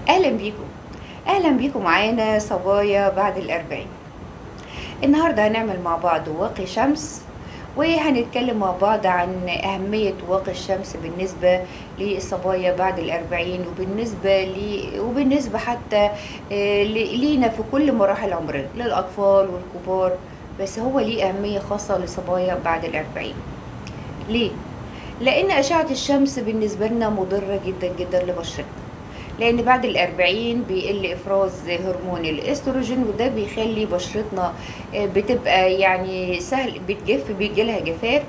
أهلا بيكم. أهلا بيكم معانا صبايا بعد الأربعين. النهاردة هنعمل مع بعض واقي شمس، وهنتكلم مع بعض عن أهمية واقي الشمس بالنسبة للصبايا بعد الأربعين، وبالنسبة حتى لينا في كل مراحل عمرنا، للأطفال والكبار. بس هو ليه أهمية خاصة لصبايا بعد الأربعين. ليه؟ لأن أشعة الشمس بالنسبة لنا مضرة جدا جدا لبشرتنا، لأن بعد الأربعين بيقل إفراز هرمون الإستروجين، وده بيخلي بشرتنا بتبقى يعني سهل بتجف، بيجيلها جفاف.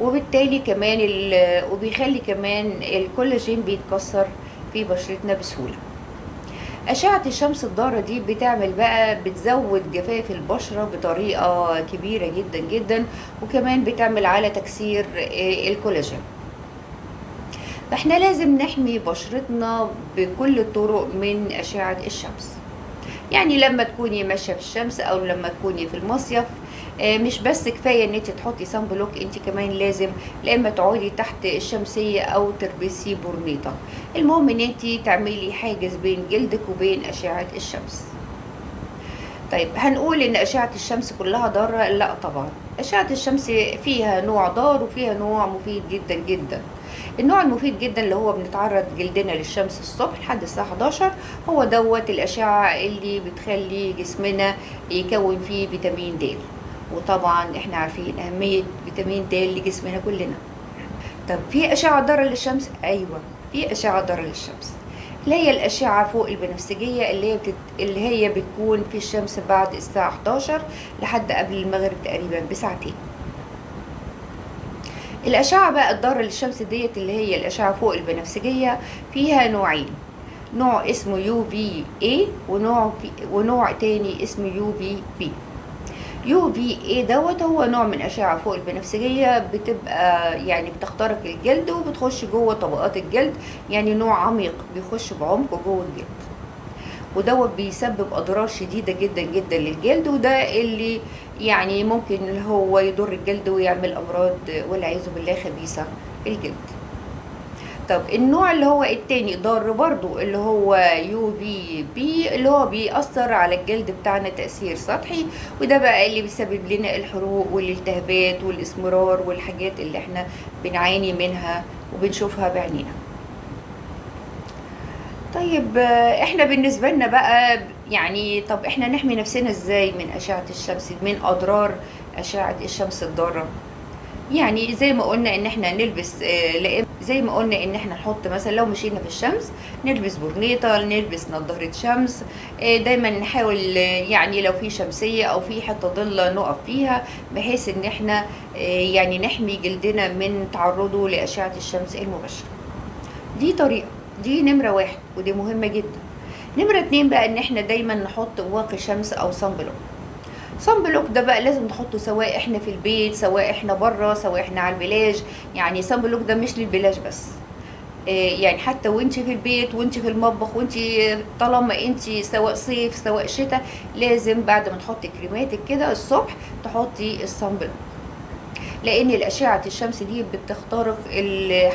وبالتالي كمان وبيخلي كمان الكولاجين بيتكسر في بشرتنا بسهولة. أشعة الشمس الضارة دي بتزود جفاف البشرة بطريقة كبيرة جدا جدا، وكمان بتعمل على تكسير الكولاجين. فاحنا لازم نحمي بشرتنا بكل الطرق من أشعة الشمس. يعني لما تكوني ماشية في الشمس أو لما تكوني في المصيف، مش بس كفاية ان انت تحطي سان بلوك، انت كمان لازم لما تقعدي تحت الشمسية او تلبسي برنيطة. المهم ان انت تعملي حاجز بين جلدك وبين أشعة الشمس. طيب هنقول ان أشعة الشمس كلها ضارة؟ لا طبعا، أشعة الشمس فيها نوع ضار وفيها نوع مفيد جدا جدا. النوع المفيد جدا اللي هو بنتعرض جلدنا للشمس الصبح لحد الساعة 11، هو دوت الأشعة اللي بتخلي جسمنا يكون فيه فيتامين د. وطبعا احنا عارفين أهمية فيتامين د لجسمنا كلنا. طب في أشعة ضارة للشمس؟ أيوة، في أشعة ضارة للشمس، اللي هي الأشعة فوق البنفسجية، اللي هي بتكون في الشمس بعد الساعة 11 لحد قبل المغرب تقريبا بساعتين. الأشعة بقى الضارة للشمس ديت اللي هي الأشعة فوق البنفسجية فيها نوعين، نوع اسمه UVA ونوع تاني اسمه UVB. UVA دوت هو نوع من أشعة فوق البنفسجية، بتبقى يعني بتخترق الجلد وبتخش جوه طبقات الجلد، يعني نوع عميق بيخش بعمق جوه الجلد، ودوت بيسبب أضرار شديدة جدا جدا للجلد، وده اللي يعني ممكن هو يضر الجلد ويعمل أمراض والعياذ بالله خبيثة في الجلد. طب النوع اللي هو التاني ضار برضو، اللي هو UVB، اللي هو بيأثر على الجلد بتاعنا تأثير سطحي، وده بقى اللي بيسبب لنا الحروق والالتهابات والاسمرار والحاجات اللي احنا بنعاني منها وبنشوفها بعينينا. طيب احنا بالنسبة لنا بقى يعني، طب احنا نحمي نفسنا ازاي من أشعة الشمس، من أضرار أشعة الشمس الضارة؟ يعني زي ما قلنا ان احنا نلبس زي ما قلنا ان احنا نحط مثلا لو مشينا في الشمس نلبس برنيطة، نلبس نظارة شمس، دايما نحاول يعني لو في شمسية او في حتة ضلة نقف فيها، بحيث ان احنا يعني نحمي جلدنا من تعرضه لأشعة الشمس المباشرة. دي طريقة، دي نمرة واحد ودي مهمة جدا. نمرة اتنين بقى ان احنا دايما نحط واقي شمس او صن بلوك. صن بلوك ده بقى لازم نحطه سواء احنا في البيت، سواء احنا بره، سواء احنا على البلاج. يعني صن بلوك ده مش للبلاج بس، يعني حتى وانت في البيت وانت في المطبخ وانت طالما انت سواء صيف سواء شتاء، لازم بعد ما تحطي كريماتك كده الصبح تحطي الصن بلوك، لان الاشعه الشمس دي بتخترق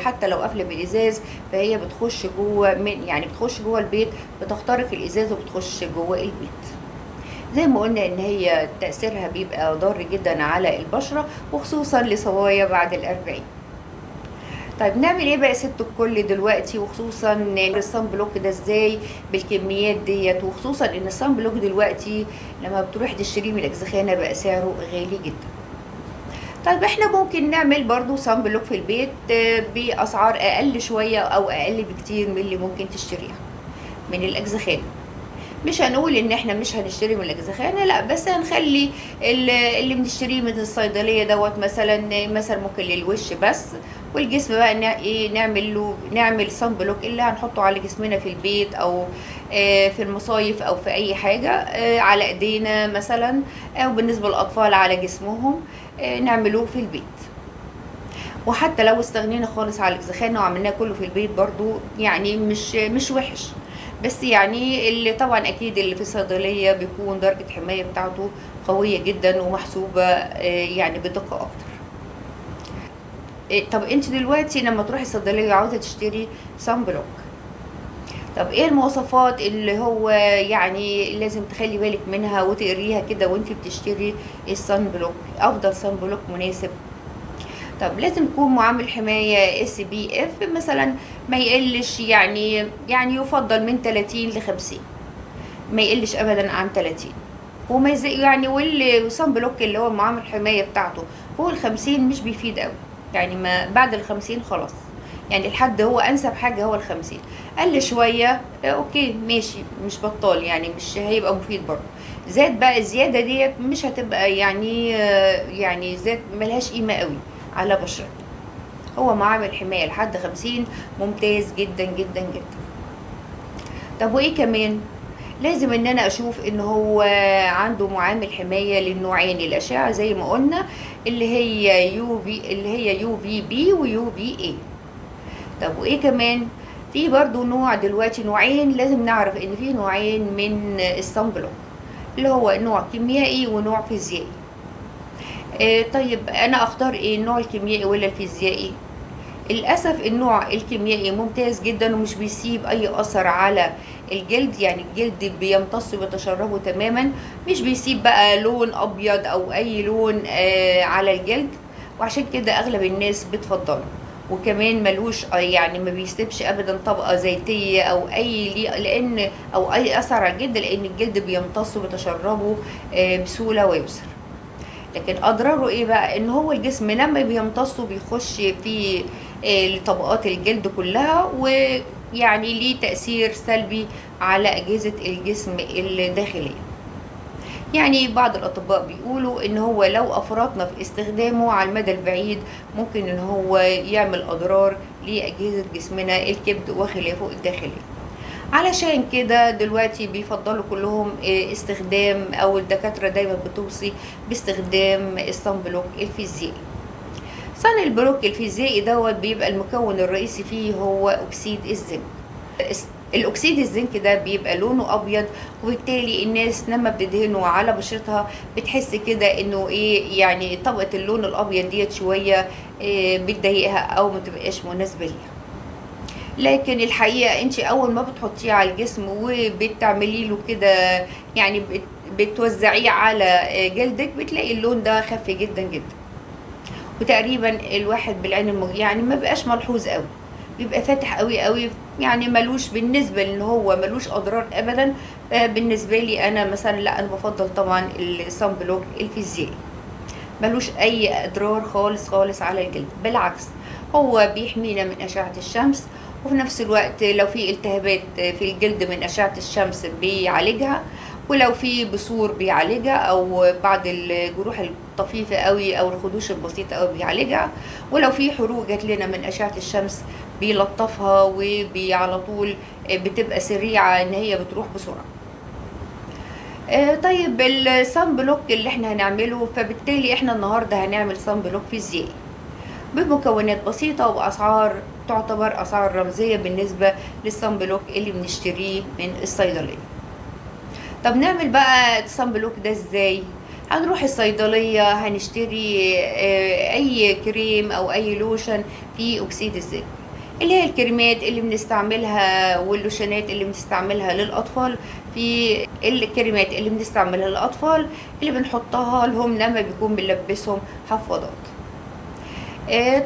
حتى لو قافله بالازاز، فهي بتخش جوه يعني بتخش جوه البيت، بتخترق الازاز وبتخش جوه البيت. زي ما قلنا ان هي تأثيرها بيبقى ضار جدا على البشرة، وخصوصا لصبايا بعد الأربعين. طيب نعمل ايه بقى يا ست الكل دلوقتي، وخصوصا الصن بلوك ده ازاي بالكميات ديت، وخصوصا ان الصن بلوك دلوقتي لما بتروح تشتريه من الاجزخانة بقى سعره غالي جدا. طيب احنا ممكن نعمل برضو صن بلوك في البيت بأسعار اقل شوية او اقل بكتير من اللي ممكن تشتريها من الاجزخانة. مش هنقول ان احنا مش هنشتري من الاجزخانه، لا، بس هنخلي اللي بنشتريه من الصيدليه دوت مثلا ممكن للوش بس، والجسم بقى ايه نعمل صن بلوك اللي هنحطه على جسمنا في البيت او في المصايف او في اي حاجه، على ايدينا مثلا، او بالنسبه للاطفال على جسمهم، نعملوه في البيت. وحتى لو استغنينا خالص على الاجزخانه وعملناه كله في البيت برضو يعني مش وحش، بس يعني اللي طبعا اكيد اللي في الصيدليه بيكون درجه الحمايه بتاعته قويه جدا ومحسوبه يعني بدقه اكتر. طب انت دلوقتي لما تروحي الصيدليه عاوزه تشتري صن بلوك، طب ايه المواصفات اللي هو يعني لازم تخلي بالك منها وتقريها كده وانت بتشتري الصن بلوك؟ افضل صن بلوك مناسب. طب لازم يكون معامل حماية SPF مثلا ما يقلش، يعني يفضل من 30 ل 50، ما يقلش ابدا عن 30. وما يعني والصن بلوك اللي هو معامل الحماية بتاعته فوق ال50 مش بيفيد قوي، يعني ما بعد ال50 خلاص. يعني الحد هو انسب حاجة هو ال50. قل شوية اوكي ماشي، مش بطال يعني، مش هيبقى مفيد برضه. زاد بقى الزيادة ديت مش هتبقى يعني زاد ملهاش قيمة قوي على بشرتك. هو معامل حماية لحد 50 ممتاز جدا جدا جدا. طب وايه كمان؟ لازم ان انا اشوف ان هو عنده معامل حماية للنوعين الاشعة زي ما قلنا، اللي هي UVB وUVA. طب وايه كمان؟ في برضو نوع دلوقتي، نوعين لازم نعرف ان في نوعين من الصن بلوك، اللي هو نوع كيميائي ونوع فيزيائي. طيب انا اختار ايه، النوع الكيميائي ولا الفيزيائي؟ للأسف النوع الكيميائي ممتاز جدا ومش بيسيب أي أثر على الجلد، يعني الجلد بيمتص ويتشربه تماما، مش بيسيب بقى لون أبيض أو أي لون على الجلد، وعشان كده أغلب الناس بتفضله. وكمان ملوش يعني ما بيسيبش أبدا طبقة زيتية أو لأن أو أي أثر على الجلد، لأن الجلد بيمتص ويتشربه بسهولة ويسر. لكن اضراره ايه بقى؟ ان هو الجسم لما بيمتصه بيخش في طبقات الجلد كلها، ويعني ليه تأثير سلبي على أجهزة الجسم الداخلية. يعني بعض الأطباء بيقولوا إن هو لو أفرطنا في استخدامه على المدى البعيد ممكن إن هو يعمل أضرار لأجهزة جسمنا، الكبد وخلافه الداخلية. علشان كده دلوقتي بيفضلوا كلهم استخدام، او الدكاترة دايما بتوصي باستخدام الصن بلوك الفيزيائي. صن البلوك الفيزيائي دوت بيبقى المكون الرئيسي فيه هو اكسيد الزنك. الاكسيد الزنك ده بيبقى لونه ابيض، وبالتالي الناس لما بتدهنه على بشرتها بتحس كده انه ايه، يعني طبقة اللون الابيض ديت شوية بتضايقها او متبقاش مناسبة ليها. لكن الحقيقة انت اول ما بتحطيه على الجسم وبتعملي له كده، يعني بتوزعيه على جلدك، بتلاقي اللون ده خف جدا جدا، وتقريبا الواحد بالعين يعني ما بقاش ملحوظ قوي، بيبقى فاتح قوي قوي، يعني ملوش بالنسبة ان هو ملوش اضرار ابدا. بالنسبة لي انا مثلا لا، انا بفضل طبعا الصن بلوك الفيزيائي، ملوش اي اضرار خالص خالص على الجلد، بالعكس هو بيحمينا من اشعة الشمس، وفي نفس الوقت لو في التهابات في الجلد من اشعة الشمس بيعالجها، ولو في بثور بيعالجها، او بعض الجروح الطفيفة قوي او الخدوش البسيطة قوي بيعالجها، ولو في حروق جات لنا من اشعة الشمس بيلطفها، وعلى طول بتبقى سريعة ان هي بتروح بسرعة. طيب الصن بلوك اللي احنا هنعمله، فبالتالي احنا النهارده هنعمل صن بلوك فيزيائي بمكونات بسيطة وبأسعار تعتبر أسعار رمزية بالنسبة للصن بلوك اللي بنشتريه من الصيدلية. طب نعمل بقى الصن بلوك ده ازاي؟ هنروح الصيدلية هنشتري أي كريم أو أي لوشن فيه أكسيد الزنك، اللي هي الكريمات اللي بنستعملها واللوشنات اللي بنستعملها للأطفال. في الكريمات اللي بنستعملها للأطفال اللي بنحطها لهم لما بيكون بنلبسهم حفاضات.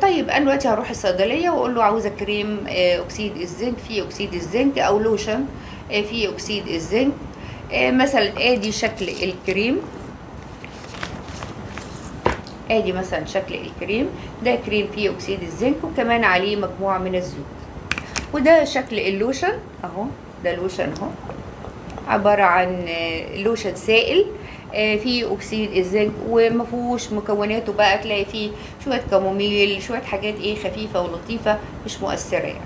طيب انا دلوقتي هروح الصيدليه واقول له عاوزه كريم اكسيد الزنك، فيه اكسيد الزنك، او لوشن فيه اكسيد الزنك. مثلا ادي شكل الكريم، ادي مثلا شكل الكريم ده، كريم فيه اكسيد الزنك وكمان عليه مجموعه من الزيوت. وده شكل اللوشن اهو، ده لوشن اهو، عباره عن لوشن سائل فيه اكسيد الزنك، ومفهوش مكوناته بقى تلاقي فيه شويه كاموميل، شويه حاجات ايه خفيفه ولطيفه مش مؤثره يعني.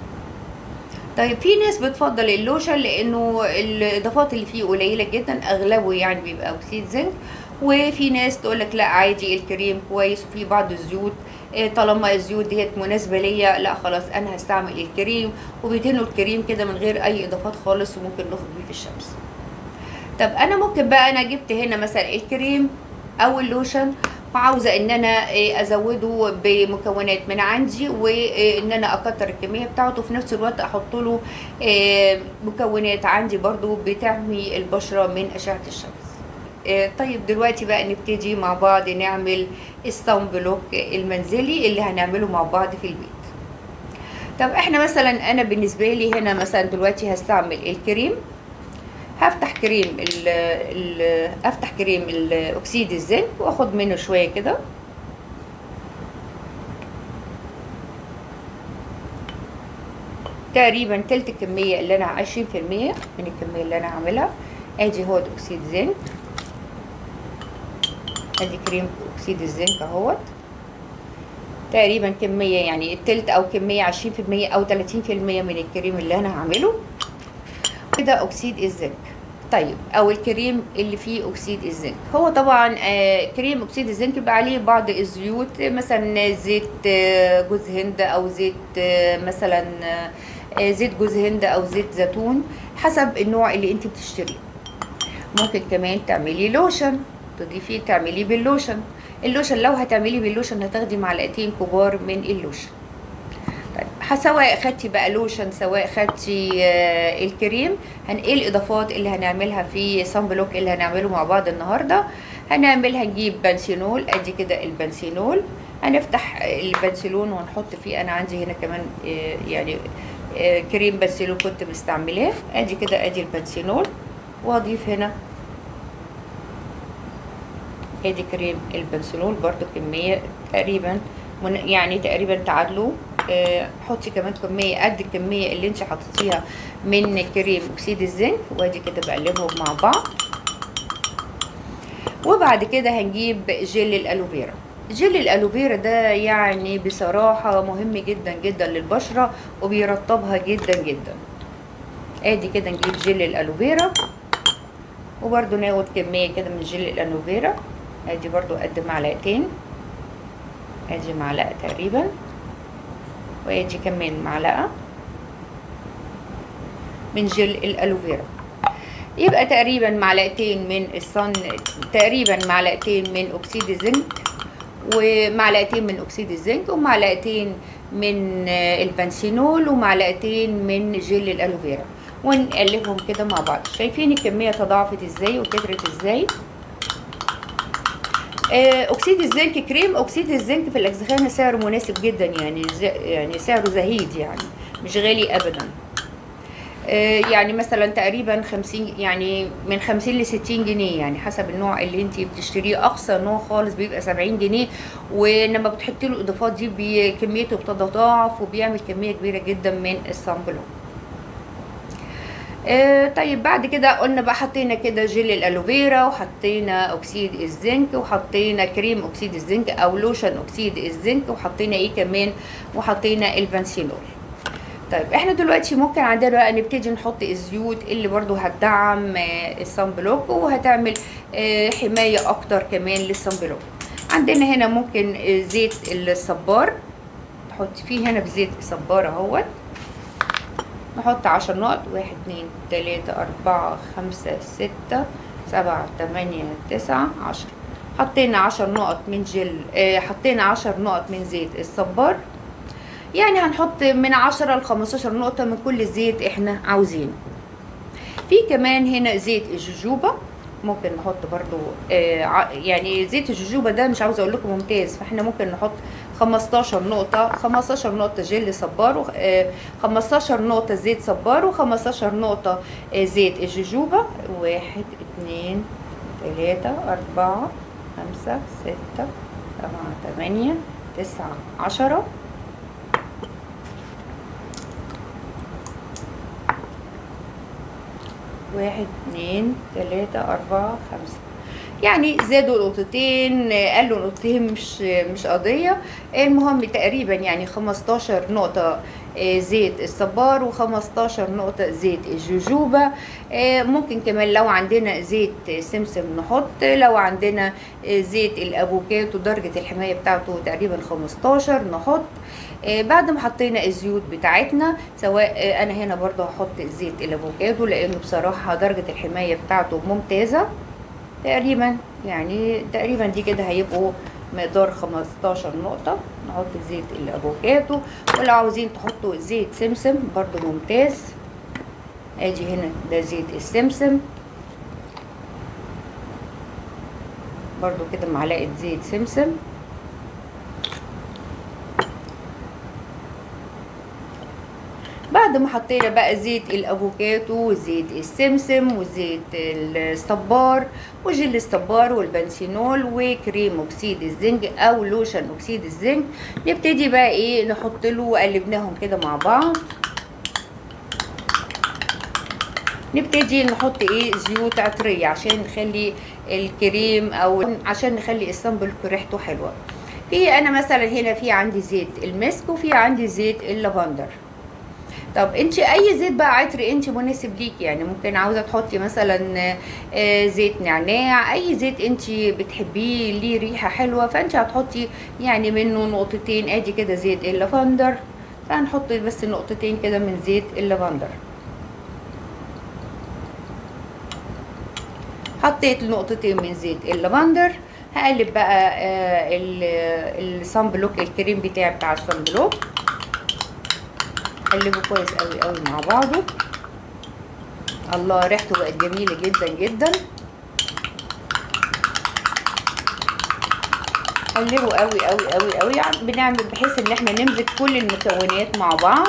طيب في ناس بتفضل اللوشن لانه الاضافات اللي فيه قليله جدا، اغلبه يعني بيبقى اكسيد زنك. وفي ناس تقول لك لا عادي الكريم كويس، وفي بعض الزيوت طالما الزيوت ديت مناسبه ليا لا خلاص انا هستعمل الكريم، وبيدهنوا الكريم كده من غير اي اضافات خالص، وممكن نخرج بيه في الشمس. طب انا ممكن بقى، انا جبت هنا مثلا الكريم او اللوشن وعاوزه ان انا ازوده بمكونات من عندي، وان انا اكتر الكميه بتاعته، وفي نفس الوقت احط له مكونات عندي برضو بتحمي البشره من اشعه الشمس. طيب دلوقتي بقى نبتدي مع بعض نعمل الصن بلوك المنزلي اللي هنعمله مع بعض في البيت. طب احنا مثلا، انا بالنسبه لي هنا مثلا دلوقتي هستعمل الكريم. هفتح كريم افتح كريم الاكسيد الزنك واخد منه شويه كده. تقريبا تلت الكميه اللي انا 20% من الكميه اللي انا هعملها. ادي هو اكسيد زنك، ادي كريم اكسيد الزنك اهوت. تقريبا كميه يعني التلت او كميه 20% او 30% من الكريم اللي انا هعمله. كده اكسيد الزنك. طيب او الكريم اللي فيه اكسيد الزنك، هو طبعا كريم اكسيد الزنك بيبقى عليه بعض الزيوت، مثلا زيت جوز هند، او زيت مثلا زيت جوز هند او زيت زيتون، حسب النوع اللي انت بتشتريه. ممكن كمان تعملي لوشن، تضيفي تعمليه باللوشن. اللوشن لو هتعملي باللوشن هتاخدي معلقتين كبار من اللوشن. طيب سواء خدتي بقى لوشن سواء خدتي الكريم، ايه الاضافات اللي هنعملها في صن بلوك اللي هنعمله مع بعض النهارده؟ هنجيب بنسينول، ادي كده البنسينول. هنفتح البنسلون ونحط فيه، انا عندي هنا كمان يعني كريم بنسلون كنت مستعملاه. ادي كده ادي البنسينول، واضيف هنا ادي كريم البنسلون برضو كميه تقريبا يعني تقريبا تعادلوا. حطي كمان كميه قد الكميه اللي انت حطيتيها من كريم اكسيد الزنك، وادي كده بقلبهم مع بعض. وبعد كده هنجيب جل الالوفيرا. جل الالوفيرا ده يعني بصراحه مهم جدا جدا للبشره وبيرطبها جدا جدا. ادي كده نجيب جل الالوفيرا، وبرده ناخد كميه كده من جل الالوفيرا. ادي برضو قد معلقتين، ادي معلقه تقريبا، وادي كمان معلقه من جل الالوفيرا. يبقى تقريبا معلقتين من تقريبا معلقتين من اكسيد الزنك، ومعلقتين من اكسيد الزنك، ومعلقتين من البنسينول، ومعلقتين من جل الالوفيرا، ونقلبهم كده مع بعض. شايفين الكميه تضاعفت ازاي وكترت ازاي؟ اكسيد الزنك، كريم اكسيد الزنك في الاجزخانه سعره مناسب جدا، يعني سعره زهيد، يعني مش غالي ابدا. يعني مثلا تقريبا 50، يعني من 50 ل 60 جنيه، يعني حسب النوع اللي انت بتشتريه. اقصى نوع خالص بيبقى 70 جنيه، ولما بتحطي له الاضافات دي كميته بتتضاعف وبيعمل كميه كبيره جدا من الصن بلوك. طيب بعد كده قلنا بقى حطينا كده جل الالوفيرا، وحطينا اكسيد الزنك، وحطينا كريم اكسيد الزنك او لوشن اكسيد الزنك، وحطينا ايه كمان؟ وحطينا البنسينول. طيب احنا دلوقتي ممكن عندنا بقى نبتدي نحط الزيوت اللي برضو هتدعم الصن بلوك وهتعمل حماية اكتر كمان للصن بلوك. عندنا هنا ممكن زيت الصبار، نحط فيه هنا بزيت الصبار اهوت. نحط 10 نقط، 1 2 3 4 5 6 7 8 9 10. حطينا 10 نقط من حطينا 10 نقط من زيت الصبار. يعني هنحط من 10 ل 15 نقطة من كل زيت احنا عاوزينه. في كمان هنا زيت الجوجوبا، ممكن نحط برضو يعني زيت الجوجوبا ده مش عاوزه اقول لكم ممتاز، فاحنا ممكن نحط 15 نقطة جل صبار، 15 نقطة زيت صبار، و15 نقطة زيت الجوجوبا. 1 2 3 4 5 6 7 8 9 10. واحد 2 3 4 5، يعني زادوا نقطتين قالوا نقطتين، مش قضية. المهم تقريبا يعني 15 نقطة زيت الصبار، و15 نقطة زيت الجوجوبا. ممكن كمان لو عندنا زيت سمسم نحط، لو عندنا زيت الافوكادو درجة الحماية بتاعته تقريبا 15 نحط. بعد ما حطينا الزيوت بتاعتنا، سواء انا هنا برضو هحط زيت الافوكادو لانه بصراحة درجة الحماية بتاعته ممتازة. تقريبا يعني تقريبا دي كده هيبقوا مقدار 15 نقطة. نحط زيت الافوكادو، ولو عاوزين تحطوا زيت سمسم برضو ممتاز. ادي هنا ده زيت السمسم، برضو كده معلقة زيت سمسم. بعد ما حطينا بقى زيت الافوكادو وزيت السمسم وزيت الصبار وجل الصبار والبنسينول وكريم اكسيد الزنك او لوشن اكسيد الزنك، نبتدي بقى ايه نحط له وقلبناهم كده مع بعض. نبتدي نحط ايه زيوت عطريه عشان نخلي الكريم او عشان نخلي الصنبل ريحته حلوه. في انا مثلا هنا في عندي زيت المسك وفي عندي زيت اللافندر. طب انت اي زيت بقى عطري انت مناسب ليكي، يعني ممكن عاوزه تحطي مثلا زيت نعناع، اي زيت انت بتحبيه ليه ريحه حلوه فانت هتحطي يعني منه نقطتين. ادي كده زيت اللافندر، فهنحط بس نقطتين كده من زيت اللافندر. حطيت نقطتين من زيت اللافندر. هقلب بقى الصن بلوك الكريم بتاعي بتاع الصن بلوك، قلبه كويس قوي قوي مع بعضه. الله ريحته بقت جميله جدا جدا. قلبه قوي قوي قوي قوي، بنعمل بحيث ان احنا نمزج كل المكونات مع بعض.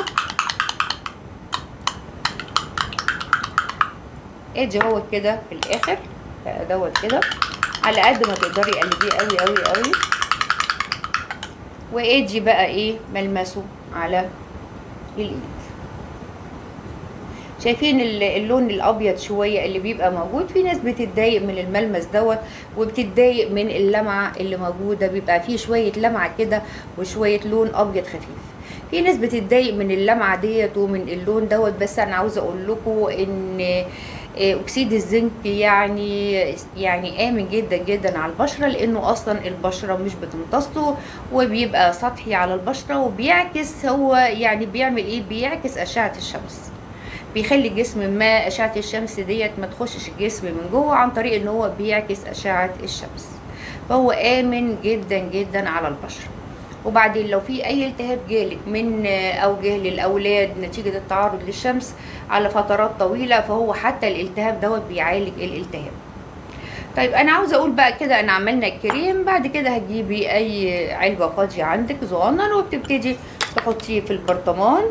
ادي هو كده في الاخر بقى دوت كده، على قد ما تقدري قلبيه قوي قوي قوي. وادي بقى ايه ملمسه على الايد. شايفين اللون الابيض شويه اللي بيبقى موجود؟ في ناس بتتضايق من الملمس دوت وبتتضايق من اللمعه اللي موجوده، بيبقى فيه شويه لمعه كده وشويه لون ابيض خفيف. في ناس بتتضايق من اللمعه ديت ومن اللون دوت، بس انا عاوزه اقول لكم ان اكسيد الزنك يعني امن جدا جدا على البشره، لانه اصلا البشره مش بتمتصه وبيبقى سطحي على البشره وبيعكس، هو يعني بيعمل ايه؟ بيعكس اشعه الشمس، بيخلي الجسم ما اشعه الشمس ديت ما تخشش الجسم من جوه عن طريق ان هو بيعكس اشعه الشمس، فهو امن جدا جدا على البشره. وبعدين لو في اي التهاب جالك من او جه للاولاد نتيجه التعرض للشمس على فترات طويله، فهو حتى الالتهاب دوت بيعالج الالتهاب. طيب انا عاوزه اقول بقى كده ان عملنا الكريم، بعد كده هتجيبي اي علبه فاضيه عندك صغنن وبتبتدي تحطيه في البرطمان.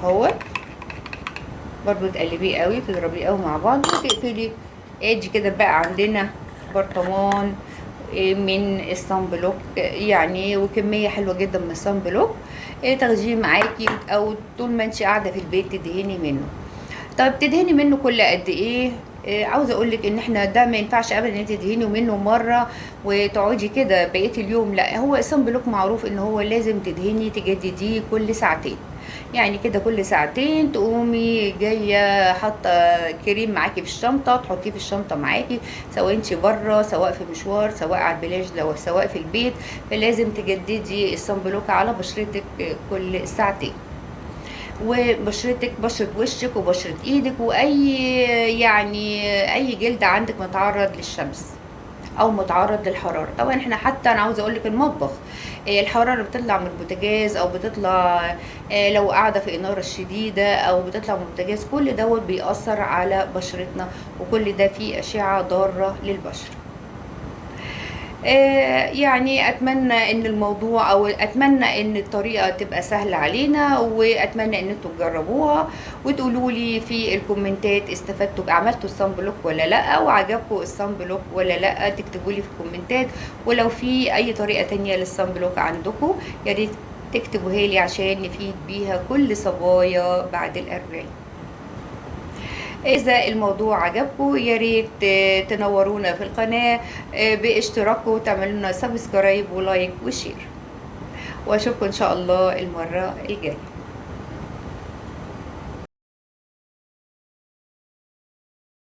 اهوت برضو تقلبيه قوي، تضربيه قوي مع بعض وتقفلي. ادي كده بقى عندنا برطمان من الصن بلوك يعني، وكميه حلوه جدا من الصن بلوك تاخديه معاكي او طول ما انت قاعده في البيت تدهني منه. طيب تدهني منه كل قد ايه؟ عاوزه اقول لك ان احنا ده ما ينفعش ابدا ان انت تدهني منه مره وتقعدي كده بقيه اليوم، لا، هو الصن بلوك معروف ان هو لازم تدهني تجدديه كل ساعتين. يعني كده كل ساعتين تقومي جايه حاطه كريم معاكي في الشنطه، تحطيه في الشنطه معاكي سواء انت بره سواء في مشوار سواء على البلاج لو سواء في البيت، فلازم تجددي الصن بلوك على بشرتك كل ساعتين. وبشرتك بشرة وشك وبشرة ايدك واي يعني اي جلد عندك متعرض للشمس او متعرض للحراره. طبعا احنا حتى انا عاوزه اقول لك المطبخ الحراره بتطلع من البوتاجاز او بتطلع لو قاعده في اناره شديده او بتطلع من البوتاجاز، كل دوت بيأثر على بشرتنا وكل ده فيه اشعه ضاره للبشره. يعني اتمنى ان الموضوع او اتمنى ان الطريقه تبقى سهله علينا، واتمنى ان انتوا تجربوها وتقولوا لي في الكومنتات استفدتوا عملتوا الصن بلوك ولا لا، وعجبكم الصن بلوك ولا لا، تكتبوا لي في الكومنتات. ولو في اي طريقه تانية للصن بلوك عندكم يا ريت تكتبوها لي عشان نفيد بيها كل صبايا بعد ال40. إذا الموضوع عجبكم يا ريت تنورونا في القناة باشتراككم وتعملوا لنا سبسكرايب ولايك وشير، واشوفكم ان شاء الله المرة الجاية.